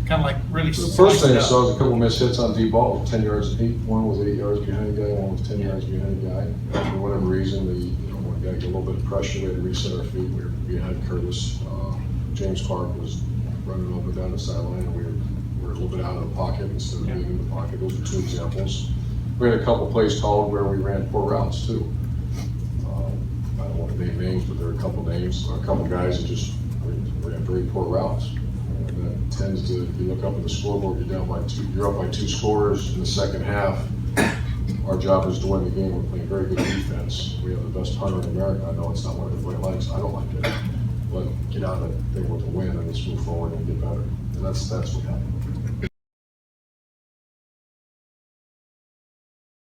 kind of like really The sliced first thing it I up. saw was a couple missed hits on deep balls, 10 yards deep. One was 8 yards behind the guy, one was 10 yards behind the guy. For whatever reason, one guy got a little bit of pressure, we had to reset our feet. We were behind Curtis. James Clark was running up and down the sideline, and we were a little bit out of the pocket instead of being in the pocket. Those are two examples. We had a couple plays called where we ran poor routes too. I don't want to name names, but there are a couple names, a couple guys that just ran very poor routes. And that tends to, if you look up at the scoreboard, you're up by two scores in the second half. Our job is to win the game. We're playing very good defense. We have the best punter in America. I know it's not what everybody likes. I don't like it. But get out of that thing with a win and let's move forward and get better. And that's what happened.